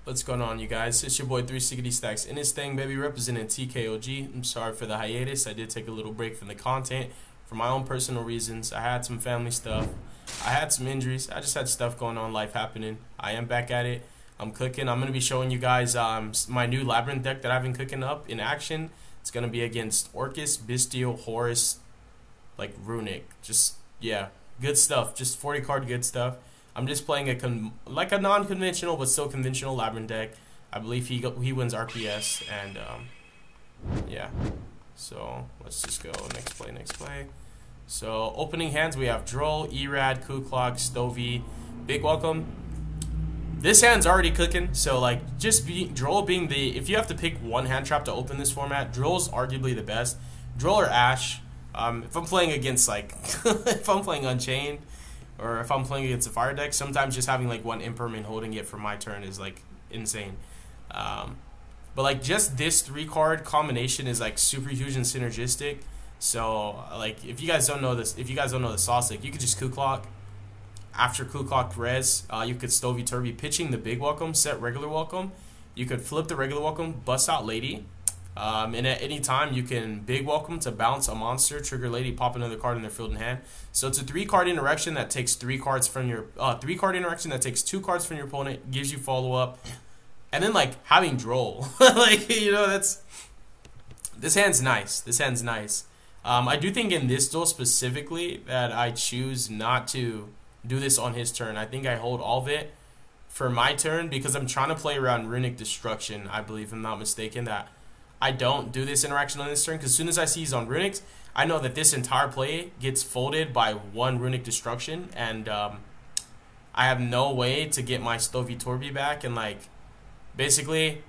What's going on, you guys? It's your boy 360 Stacks in his thing, baby, representing TKOG. I'm sorry for the hiatus. I did take a little break from the content for my own personal reasons. I had some family stuff. I had some injuries. I just had stuff going on, life happening. I am back at it. I'm cooking. I'm going to be showing you guys my new Labyrinth deck that I've been cooking up in action. It's going to be against ORCUST, Bestial, Horus, like RUNICK. Just, yeah, good stuff. Just 40 card good stuff. I'm just playing a non-conventional but still conventional Labyrinth deck. I believe he wins RPS, and yeah. So let's just go next play. So opening hands, we have Droll, Erad, Kuklok, Stovey, Big Welcome. This hand's already cooking, so like Droll being the, if you have to pick one hand trap to open this format, Droll's arguably the best. Droll or Ash. If I'm playing against like if I'm playing Unchained, or if I'm playing against a fire deck, sometimes just having like one impermanent holding it for my turn is like insane. But like just this 3-card combination is like super huge and synergistic. So like if you guys don't know this, if you guys don't know the sauce, like you could just Kuklok. After Kuklok res, you could Stovey Turby, pitching the Big Welcome, set regular welcome. You could flip the regular welcome, bust out Lady. And at any time, you can Big Welcome to bounce a monster, trigger Lady, pop another card in their field and hand. So it's a 3-card interaction that takes 3 cards from your 3-card interaction that takes 2 cards from your opponent, gives you follow up, and then like having Droll, like this hand's nice. This hand's nice. I do think in this duel specifically that I choose not to do this on his turn. I think I hold all of it for my turn because I'm trying to play around Runic Destruction. I believe, if I'm not mistaken, that I don't do this interaction on this turn, because as soon as I see he's on Runics, I know that this entire play gets folded by one Runic Destruction, and I have no way to get my Stovey Torby back, and like basically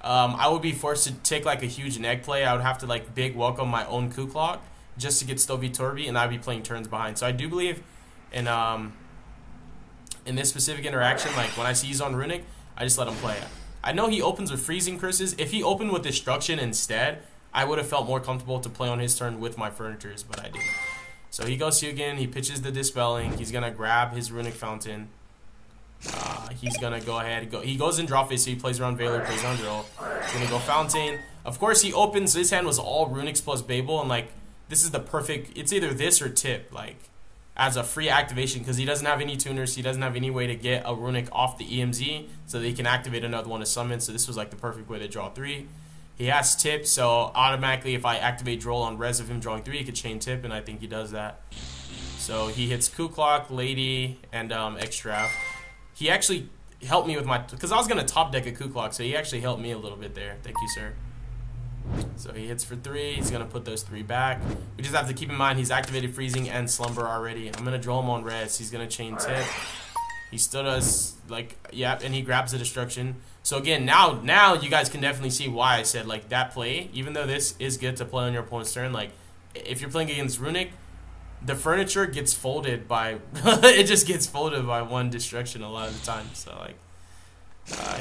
I would be forced to take like a huge neg play. I would have to like Big Welcome my own Kuklok just to get Stovey Torby, and I'd be playing turns behind. So I do believe in this specific interaction, like when I see he's on Runic, I just let him play it. I know he opens with Freezing Curses. If he opened with Destruction instead, I would have felt more comfortable to play on his turn with my Furnitures, but I didn't. So he goes Hugin, he pitches the Dispelling, he's going to grab his Runic Fountain. He's going to go ahead, he goes in draw phase, so he plays around Veiler, plays around Drill. He's going to go Fountain. Of course, he opens, his hand was all Runics plus Babel, and like, this is the perfect, it's either this or Tip, like, as a free activation, because he doesn't have any tuners, he doesn't have any way to get a Runic off the EMZ so that he can activate another one to summon. So this was like the perfect way to draw 3. He has Tip, so automatically if I activate Droll on res of him drawing 3, he could chain Tip, and I think he does that. So he hits Kuklok, Lady, and Extra. He actually helped me with my, because I was going to top deck a Kuklok, so he actually helped me a little bit there. Thank you, sir. So he hits for 3. He's going to put those 3 back. We just have to keep in mind he's activated Freezing and Slumber already. I'm going to draw him on res. He's going to chain Tip. He still does, like, yeah, and he grabs the Destruction. So again, now you guys can definitely see why I said, like, that play, even though this is good to play on your opponent's turn, like, if you're playing against Runic, the furniture gets folded by, it just gets folded by one Destruction a lot of the time. So, like,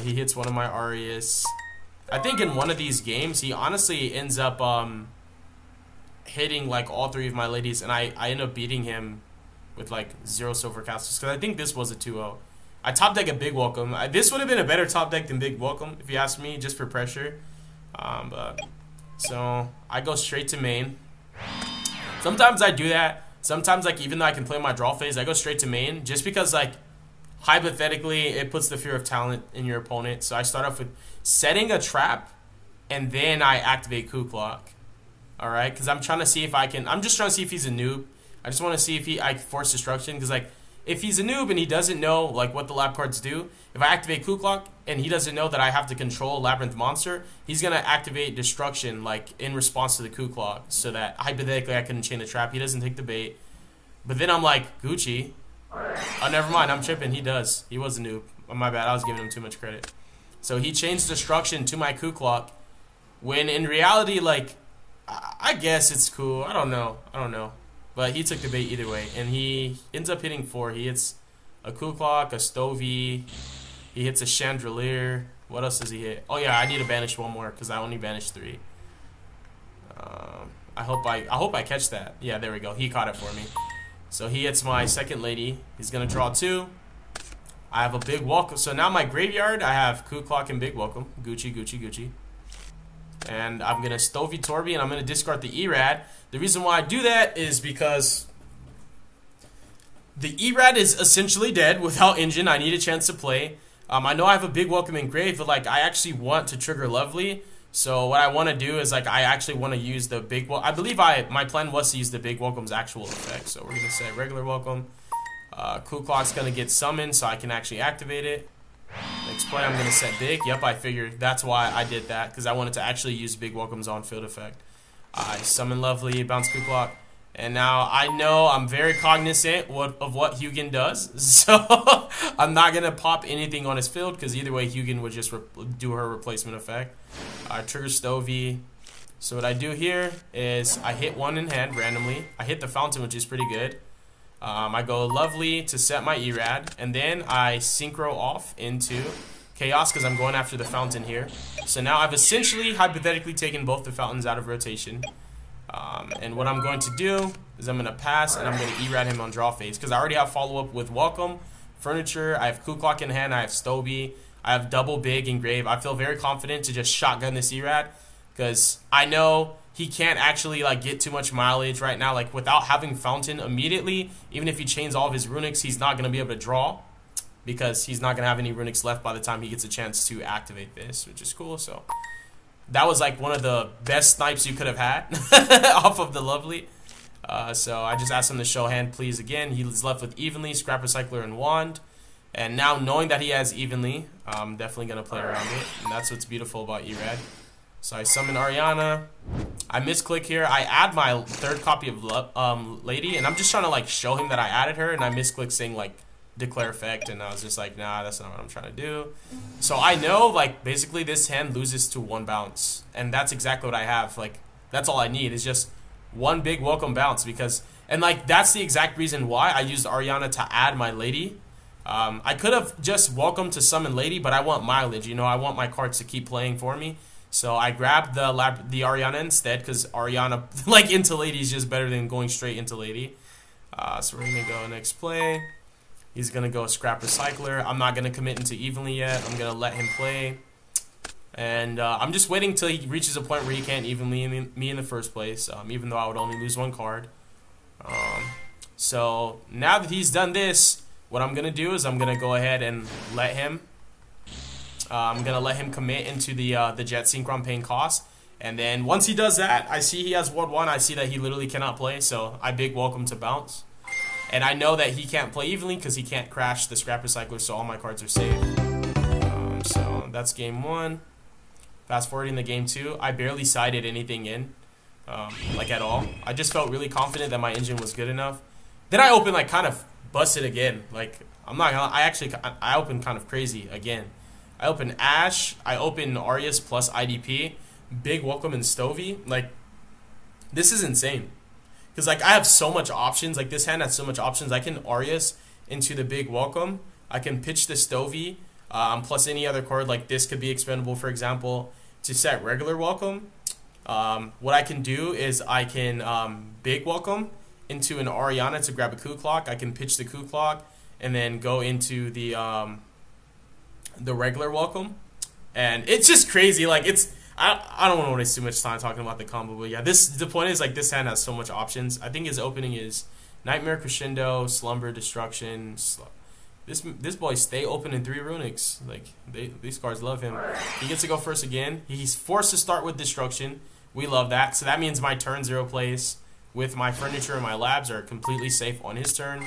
he hits one of my Arias. I think in one of these games, he honestly ends up hitting like all 3 of my ladies, and I end up beating him with like 0 silver castles, because I think this was a 2-0. I top deck a Big Welcome. This would have been a better top deck than Big Welcome, if you ask me, just for pressure. So I go straight to main. Sometimes I do that. Sometimes, like, even though I can play my draw phase, I go straight to main, just because, like, hypothetically, it puts the fear of talent in your opponent. So I start off with setting a trap, and then I activate Kuklok. Alright? Because I'm trying to see if I can, I'm just trying to see if he's a noob. I just want to see if I force Destruction. Because, like, if he's a noob and he doesn't know, like, what the lab cards do, if I activate Kuklok and he doesn't know that I have to control a Labyrinth monster, he's going to activate Destruction, like, in response to the Kuklok. So that, hypothetically, I couldn't chain the trap. He doesn't take the bait. But then I'm like, Gucci. Oh, never mind. I'm tripping. He does. He was a noob. Oh, my bad. I was giving him too much credit. So he changed Destruction to my Kuklok, when in reality, like, I guess it's cool. I don't know. But he took the bait either way, and he ends up hitting 4. He hits a Kuklok, a Stovey. He hits a Chandelier. What else does he hit? Oh yeah, I need to banish 1 more because I only banished 3. I hope I catch that. Yeah, there we go. He caught it for me. So he hits my second lady. He's gonna draw 2. I have a big welcome. So now my graveyard, I have Coup Clock and big welcome. Gucci, Gucci, Gucci. And I'm going to Stovey Torby, and I'm going to discard the Erad. The reason why I do that is because the Erad is essentially dead without engine. I need a chance to play. I know I have a big welcome in grave, but like I actually want to trigger Lovely. So what I want to do is like I actually want to use the big welcome. I believe my plan was to use the big welcome's actual effect. So we're going to say regular welcome. Coup Clock's going to get summoned so I can actually activate it. Next play I'm going to set big. Yep, I figured that's why I did that, because I wanted to actually use big welcome's on field effect. I summon Lovely, bounce Coup Clock. And now I know I'm very cognizant of what Hugin does, so I'm not going to pop anything on his field, because either way Hugin would just do her replacement effect. Trigger Stovey. So what I do here is I hit one in hand randomly. I hit the fountain, which is pretty good. I go Lovely to set my Erad, and then I synchro off into Chaos because I'm going after the fountain here. So now I've essentially, hypothetically, taken both the fountains out of rotation. And what I'm going to do is I'm going to pass, and I'm going to Erad him on draw phase, because I already have follow-up with Welcome, Furniture, I have Coup Clock in hand, I have Stovey, I have double big in grave. I feel very confident to just shotgun this Erad, because I know he can't actually like get too much mileage right now. Like without having fountain immediately, even if he chains all of his runics, he's not going to be able to draw, because he's not going to have any runics left by the time he gets a chance to activate this, which is cool. So that was like one of the best snipes you could have had off of the Lovely. So I just asked him to show hand, please, again. He's left with Evenly, Scrap Recycler, and Wand. And now knowing that he has Evenly, I'm definitely going to play around it. And that's what's beautiful about Erad. So I summon Ariana. I misclick here. I add my third copy of Lady, and I'm just trying to like show him that I added her, and I misclick saying like declare effect, and I was just like, nah, that's not what I'm trying to do. So I know like basically this hand loses to one bounce, and that's exactly what I have. Like that's all I need is just one big welcome bounce, because and like that's the exact reason why I used Ariana to add my Lady. I could have just welcomed to summon Lady, but I want mileage, you know, I want my cards to keep playing for me. So I grabbed the Ariana instead, because Ariana, like, into Lady is just better than going straight into Lady. So we're going to go next play. He's going to go Scrap Recycler. I'm not going to commit into Evenly yet. I'm going to let him play. And I'm just waiting till he reaches a point where he can't evenly me in the first place, even though I would only lose one card. So now that he's done this, what I'm going to do is I'm going to go ahead and let him... I'm going to let him commit into the Jet Synchron paying cost. And then once he does that, I see he has Ward 1. I see that he literally cannot play. So I big welcome to bounce. And I know that he can't play evenly because he can't crash the Scrap Recycler. So all my cards are safe. So that's game 1. Fast forwarding to game 2. I barely sided anything in. Like at all. I just felt really confident that my engine was good enough. Then I opened like kind of busted again. Like I'm not gonna, I opened kind of crazy again. I open Ash, I open Arias plus IDP, big welcome and Stovey. Like, this is insane. Because, like, I have so much options. Like, this hand has so much options. I can Arias into the big welcome. I can pitch the Stovey, plus any other card. Like, this could be expendable, for example, to set regular welcome. What I can do is I can big welcome into an Ariana to grab a Coup Clock. I can pitch the Coup Clock and then go into the regular welcome, and it's just crazy. Like it's I don't want to waste too much time talking about the combo, but yeah, the point is like this hand has so much options. I think his opening is Nightmare, Crescendo, Slumber, Destruction. This boy stay open in 3 runics. Like these cards love him. He gets to go first again. He's forced to start with Destruction. We love that. So that means my turn 0 plays with my Furniture and my Labs are completely safe on his turn.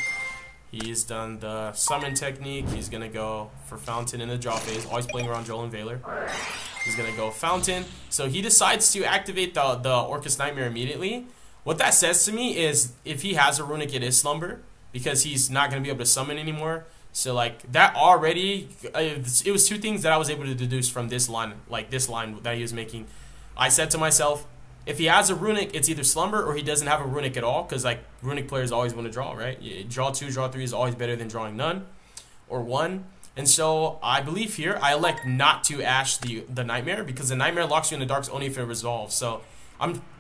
He's done the summon technique. He's going to go for Fountain in the draw phase. Always playing around Joel and Veiler. He's going to go Fountain. So he decides to activate the ORCUST Nightmare immediately. What that says to me is if he has a Runic, it is Slumber. Because he's not going to be able to summon anymore. So like that already, it was 2 things that I was able to deduce from this line. Like this line that he was making. I said to myself, if he has a Runic, it's either Slumber or he doesn't have a Runic at all, because like Runic players always want to draw, right? Draw 2, draw 3 is always better than drawing none or 1. And so I believe here I elect not to Ash the Nightmare, because the Nightmare locks you in the darks only if it resolves. So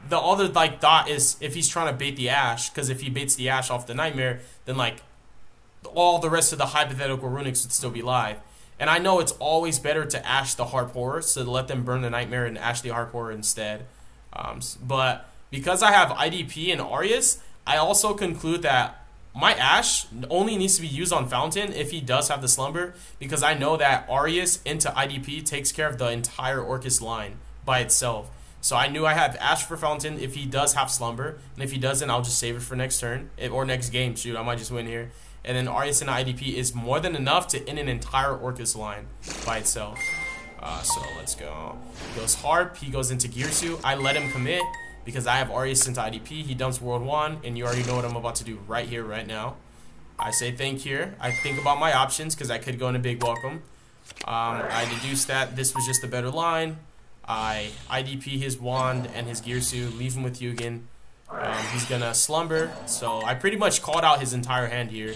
the other like thought is if he's trying to bait the Ash, because if he baits the Ash off the Nightmare, then like all the rest of the hypothetical runics would still be live. And I know it's always better to Ash the Harp Horror, so to let them burn the Nightmare and Ash the Harp Horror instead. But because I have IDP and Arius, I also conclude that my Ash only needs to be used on Fountain if he does have the Slumber, because I know that Arius into IDP takes care of the entire Orcust line by itself. So I knew I had Ash for Fountain if he does have Slumber, and if he doesn't, I'll just save it for next turn, or next game. Shoot, I might just win here. And then Arius and IDP is more than enough to end an entire Orcust line by itself. So let's go. He goes Harp, he goes into Girsu. I let him commit because I have Arius into IDP. He dumps World 1, and you already know what I'm about to do right here, right now. I say think here. I think about my options because I could go into Big Welcome. I deduced that this was just a better line. I IDP his Wand and his Girsu, leave him with Yugen. He's gonna Slumber, so I pretty much called out his entire hand here.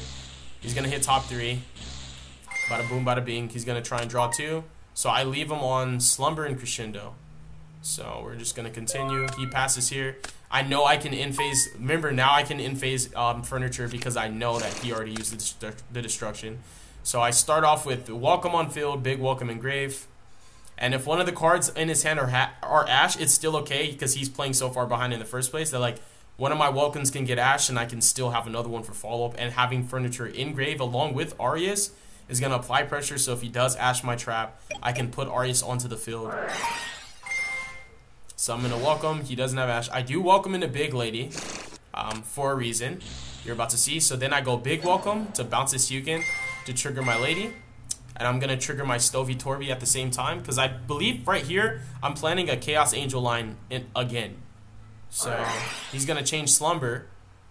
He's gonna hit top 3. Bada boom, bada bing. He's gonna try and draw 2. So I leave him on Slumber and Crescendo. So we're just gonna continue. He passes here. I know I can in phase. Remember, now I can in phase Furniture because I know that he already used the destruction. So I start off with Welcome on field, Big Welcome Engrave. And if one of the cards in his hand are Ash, it's still okay because he's playing so far behind in the first place that like one of my Welcomes can get Ash and I can still have another one for follow-up. And having Furniture Engrave along with Arius is going to apply pressure. So if he does Ash my trap, I can put Arius onto the field. So I'm going to Welcome. He doesn't have Ash. I do Welcome into Big Lady for a reason you're about to see. So then I go Big Welcome to bounce this Yugen to trigger my Lady. And I'm going to trigger my Stovey Torby at the same time. Because I believe right here, I'm planning a Chaos Angel line again. So he's going to change Slumber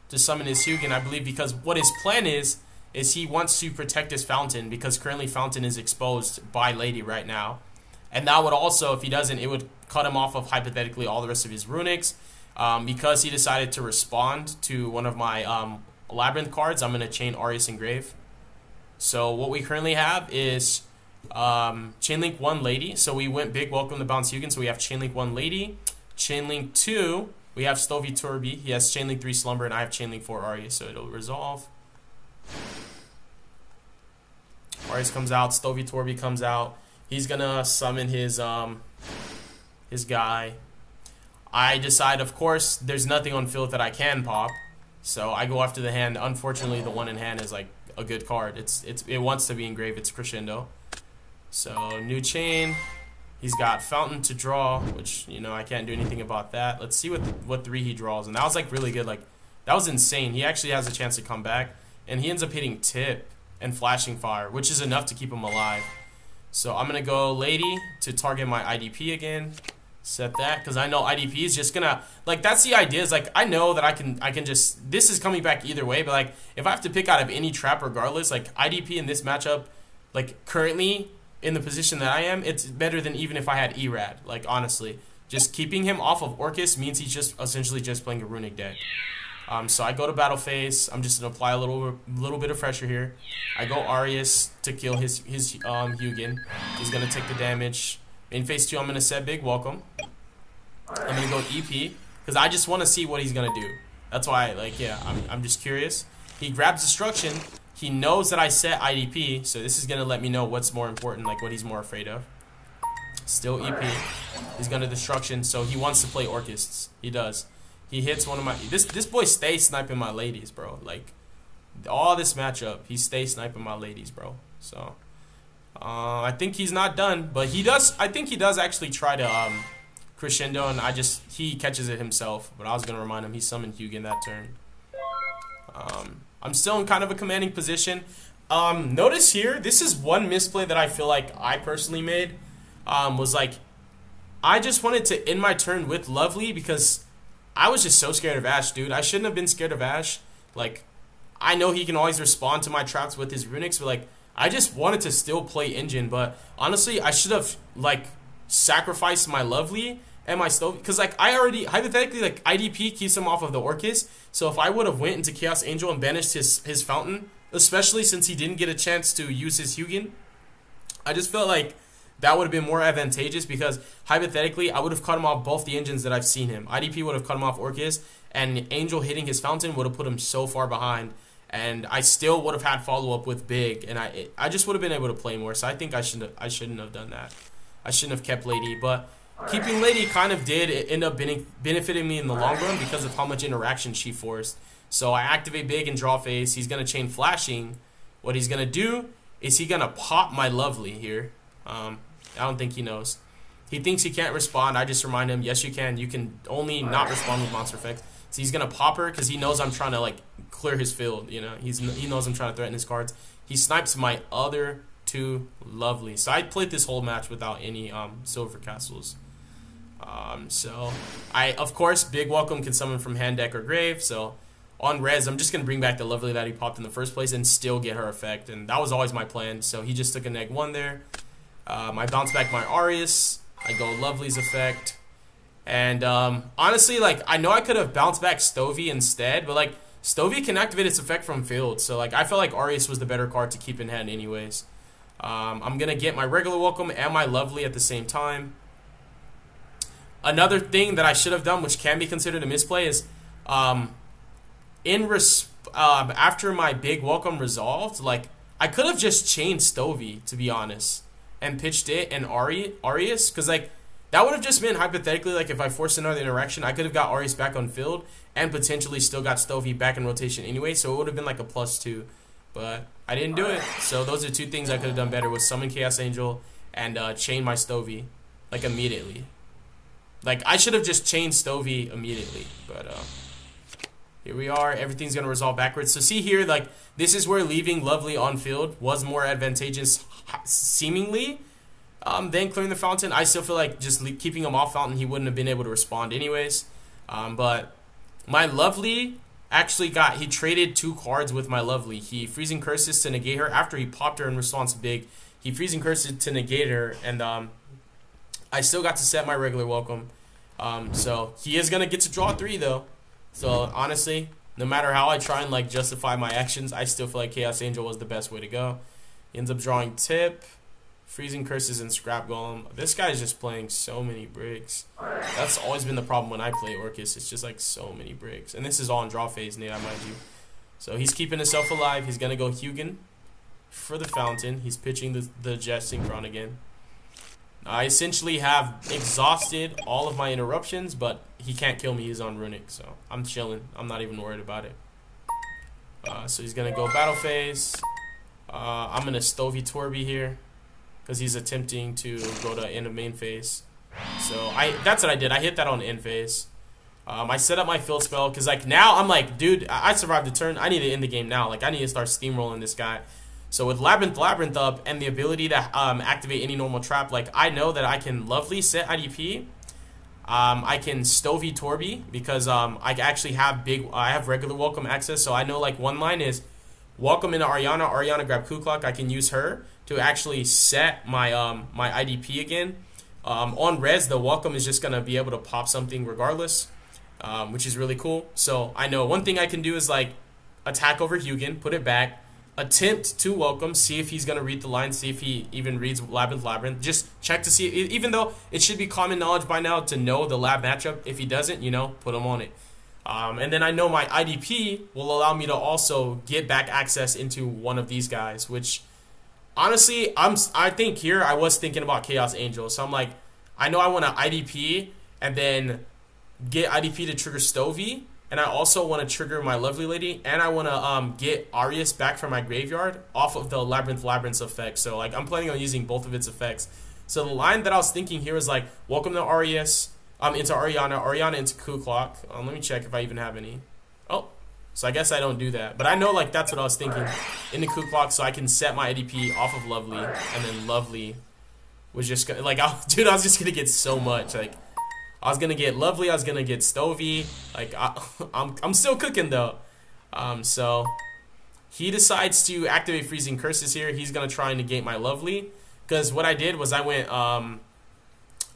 to summon his Hugin, I believe. Because what his plan is he wants to protect his Fountain. Because currently Fountain is exposed by Lady right now. And that would also, if he doesn't, it would cut him off of hypothetically all the rest of his Runics. Because he decided to respond to one of my Labyrinth cards, I'm going to chain Arius Engrave. So what we currently have is Chainlink 1 Lady. So we went Big Welcome to bounce Yugen. So we have Chainlink 1 Lady. Chainlink 2, we have Stovey Torby. He has Chainlink 3 Slumber, and I have Chainlink 4 Arius. So it'll resolve. Arius comes out. Stovey Torby comes out. He's gonna summon his guy. I decide, of course, there's nothing on field that I can pop. So I go after the hand. Unfortunately, the one in hand is like a good card. It wants to be engraved. It's Crescendo. So new chain. He's got Fountain to draw, which I can't do anything about that. Let's see what 3 he draws, and that was like really good. Like that was insane. He actually has a chance to come back, and he ends up hitting Tip and Flashing Fire, which is enough to keep him alive. So I'm gonna go Lady to target my IDP again. Set that because I know IDP is just gonna that's the idea. Is like I know that I can just this is coming back either way, but like if I have to pick out of any trap regardless, like IDP in this matchup, like currently in the position that I am, it's better than even if I had Erad. Like honestly, just keeping him off of Orcust means he's just essentially just playing a Runic deck. So I go to battle phase. I'm just gonna apply a little bit of pressure here. I go Arius to kill his Hugin. He's gonna take the damage. In phase 2, I'm going to set Big Welcome. I'm going to go EP, because I just want to see what he's going to do. That's why, I'm just curious. He grabs Destruction. He knows that I set IDP, so this is going to let me know what's more important, like what he's more afraid of. Still EP. He's going to Destruction, so he wants to play Orcusts. He does. He hits one of my... This boy stays sniping my ladies, bro. Like, all this matchup, he stays sniping my ladies, bro. So... I think he's not done, but he does. I think he does actually try to Crescendo, and he catches it himself. But I was gonna remind him he summoned Hugin that turn. I'm still in kind of a commanding position. Notice here, this is one misplay that I feel like I personally made. Was like I just wanted to end my turn with Lovely because I was just so scared of Ash, dude. I shouldn't have been scared of Ash. Like I know he can always respond to my traps with his Runics, but like. I just wanted to still play Engine, but honestly, I should have, sacrificed my Lovely and my Stove. Because, I already, hypothetically, IDP keeps him off of the Orcust. So if I would have went into Chaos Angel and banished his Fountain, especially since he didn't get a chance to use his Hugin, I just felt like that would have been more advantageous because, hypothetically, I would have cut him off both the engines that I've seen him. IDP would have cut him off Orcust, and Angel hitting his Fountain would have put him so far behind. and I still would have had follow-up with Big, and I just would have been able to play more. So I think I shouldn't have done that. I shouldn't have kept Lady, but keeping Lady kind of did end up benefiting me in the long run because of how much interaction she forced. So I activate Big and draw phase. He's gonna chain flashing. What he's gonna do is he gonna pop my Lovely here. I don't think he knows. He thinks he can't respond. I just remind him, yes you can. You can only not respond with monster effects. So he's gonna pop her because he knows I'm trying to like clear his field. You know, he knows I'm trying to threaten his cards. He snipes my other 2 Lovely. So I played this whole match without any silver castles. So I of course Big Welcome can summon from hand, deck, or grave. So on res, I'm just gonna bring back the Lovely that he popped in the first place and still get her effect. And that was always my plan. So he just took a -1 there. I bounce back my Arius. I go Lovely's effect, and honestly, like I know I could have bounced back Stovey instead, but like Stovey can activate its effect from field, so like I felt like Arius was the better card to keep in hand anyways. I'm gonna get my regular Welcome and my Lovely at the same time. Another thing that I should have done, which can be considered a misplay, is after my Big Welcome resolved, like I could have just chained Stovey, to be honest, and pitched it and Arius, because like that would have just been hypothetically, like if I forced another interaction, I could have got Arius back on field and potentially still got Stovey back in rotation anyway, so it would have been like a +2, but I didn't do it. So those are 2 things I could have done better, was summon Chaos Angel and chain my Stovey like immediately. Like I should have just chained Stovey immediately, but here we are. Everything's gonna resolve backwards. So see here, like this is where leaving Lovely on field was more advantageous, seemingly, than clearing the fountain. I still feel like just keeping him off fountain, he wouldn't have been able to respond anyways. But my Lovely actually he traded 2 cards with my Lovely. He Freezing Curses to negate her after he popped her in response to Big. He Freezing Curses to negate her, and I still got to set my regular Welcome. So he is gonna get to draw 3 though. So honestly, no matter how I try and like justify my actions, I still feel like Chaos Angel was the best way to go. He ends up drawing Tip, Freezing Curses, and Scrap Golem. This guy's just playing so many bricks. That's always been the problem when I play Orcus. It's just like so many bricks. And this is all in draw phase, Nate, I mind you. So he's keeping himself alive. He's gonna go Hugin for the fountain. He's pitching the Jet Synchron again. I essentially have exhausted all of my interruptions, but he can't kill me. He's on Runick, so I'm chilling. I'm not even worried about it. So he's gonna go battle phase. I'm gonna Stovey Torby here because he's attempting to go to end of main phase. So that's what I did. I hit that on end phase. I set up my field spell because like now I'm like, dude, I survived the turn. I need to end the game now. Like I need to start steamrolling this guy. So with Labyrinth up and the ability to activate any normal trap, like I know that I can Lovely set IDP. I can Stovey Torby because I actually have I have regular Welcome access. So I know like one line is Welcome into Ariana. Ariana grab Kuklok. I can use her to actually set my my IDP again. On res, the Welcome is just gonna be able to pop something regardless, which is really cool. So I know one thing I can do is like attack over Hugin, put it back. Attempt to Welcome, see if he's going to read the line, see if he even reads Labyrinth. Just check to see, even though it should be common knowledge by now to know the Lab matchup. If he doesn't, you know, put him on it. And then I know my IDP will allow me to also get back access into one of these guys, which honestly, I think here I was thinking about Chaos Angel. So I'm like, I know I want to IDP and then get IDP to trigger Stovey. And I also want to trigger my Lovely Lady, and I want to get Arius back from my graveyard off of the Labyrinth effect. So like I'm planning on using both of its effects. So the line that I was thinking here is like Welcome to Arius, into Ariana into Kuklok. Let me check if I even have any. Oh, so I guess I don't do that, but I know like that's what I was thinking. Into Kuklok, so I can set my IDP off of Lovely, and then Lovely was just gonna, like dude, I was just gonna get so much like. I was gonna get Lovely, I was gonna get Stovey. Like I'm still cooking though. So he decides to activate Freezing Curses here. He's gonna try and negate my Lovely, because what I did was I went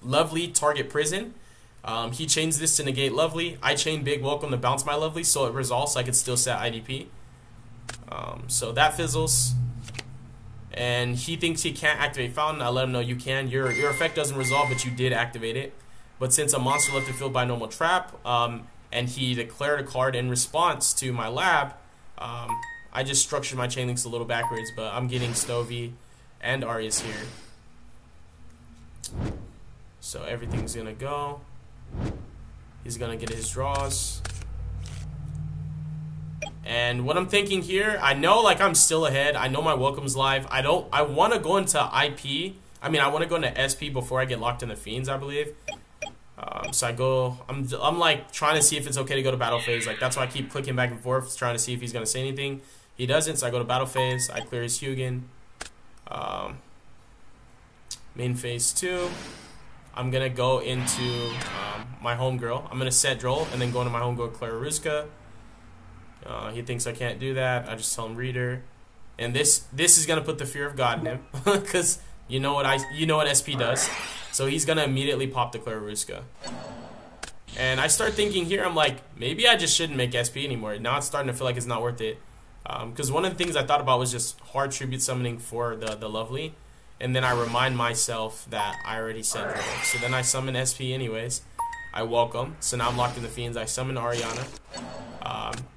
Lovely target prison. He chains this to negate Lovely. I chain Big Welcome to bounce my Lovely, so it resolves. So I could still set IDP. So that fizzles. And he thinks he can't activate Fountain. I let him know you can. Your effect doesn't resolve, but you did activate it. But since a monster left the field by normal trap, and he declared a card in response to my lab, I just structured my chain links a little backwards, but I'm getting Stovey and Arias here. So everything's gonna go. He's gonna get his draws. And what I'm thinking here, I know like I'm still ahead. I know my welcome's live. I want to go into IP. I mean, I want to go into SP before I get locked into Fiends, I believe. So I go, I'm like trying to see if it's okay to go to battle phase. Like that's why I keep clicking back and forth, trying to see if he's gonna say anything. He doesn't, so I go to battle phase. I clear his Hugin. Main phase 2. I'm gonna go into my homegirl. I'm gonna set Droll and then go into my homegirl Claruska. He thinks I can't do that. I just tell him reader, and this is gonna put the fear of God in him, because you know what SP does. So he's gonna immediately pop the Claruska. And I start thinking here, I'm like, maybe I just shouldn't make SP anymore. Now it's starting to feel like it's not worth it. Because one of the things I thought about was just hard tribute summoning for the lovely. And then I remind myself that I already said Droll. So then I summon SP anyways. I welcome. So now I'm locked in the Fiends. I summon Ariana.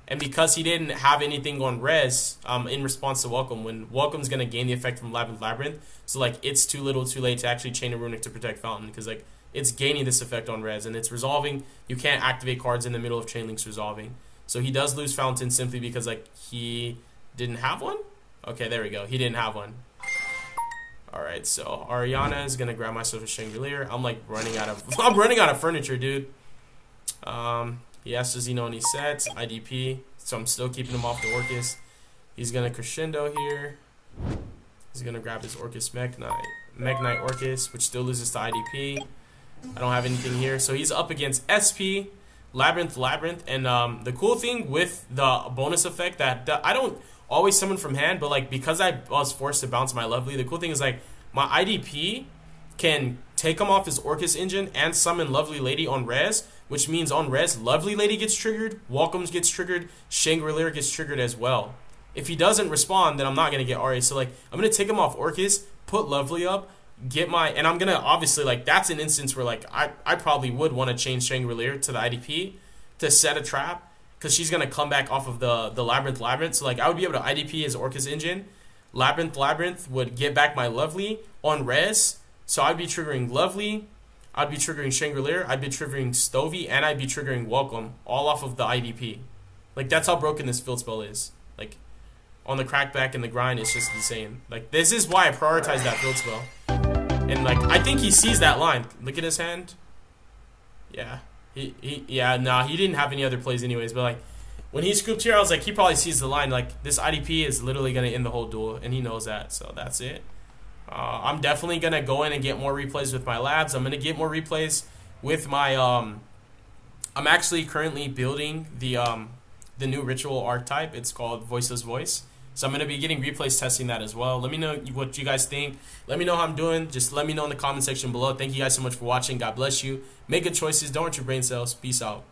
And because he didn't have anything on res in response to welcome, when welcome's going to gain the effect from Labyrinth, so like it's too little too late to actually chain a runic to protect Fountain, because like it's gaining this effect on res and it's resolving. You can't activate cards in the middle of chain links resolving. So he does lose Fountain simply because like he didn't have one. Okay, there we go. He didn't have one. Alright, so Ariana is gonna grab myself a Chandelier. I'm like running out of furniture, dude. He asks, does he know any sets? IDP. So I'm still keeping him off the Orcus. He's gonna crescendo here. He's gonna grab his Orcus Mech Knight Orcus, which still loses to IDP. I don't have anything here. So he's up against SP, Labyrinth, and the cool thing with the bonus effect that I don't always summon from hand, but like because I was forced to bounce my lovely, the cool thing is like my IDP can take him off his Orcus engine and summon Lovely Lady on res, which means on res, Lovely Lady gets triggered, Welcomes gets triggered, Shangri-La gets triggered as well. If he doesn't respond, then I'm not gonna get Arya. So like I'm gonna take him off Orcus, put Lovely up, get my, and I'm gonna obviously like that's an instance where like I probably would want to change Shangri-La to the IDP to set a trap, because she's gonna come back off of the Labyrinth. So like I would be able to IDP his Orcus engine, Labyrinth would get back my Lovely on res. So I'd be triggering Lovely, I'd be triggering Shangri-La, I'd be triggering Stovey, and I'd be triggering Welcome, all off of the IDP. Like that's how broken this field spell is. Like on the crackback and the grind, it's just insane. Like this is why I prioritize that field spell. And like I think he sees that line. Look at his hand. Yeah. He didn't have any other plays anyways, but like when he scooped here, I was like, he probably sees the line. Like this IDP is literally gonna end the whole duel, and he knows that. So that's it. I'm definitely gonna go in and get more replays with my labs. I'm gonna get more replays with my I'm actually currently building the new ritual archetype. It's called Voiceless Voice. So I'm gonna be getting replays testing that as well. Let me know what you guys think. Let me know how I'm doing. Just let me know in the comment section below. Thank you guys so much for watching. God bless you. Make good choices. Don't hurt your brain cells. Peace out.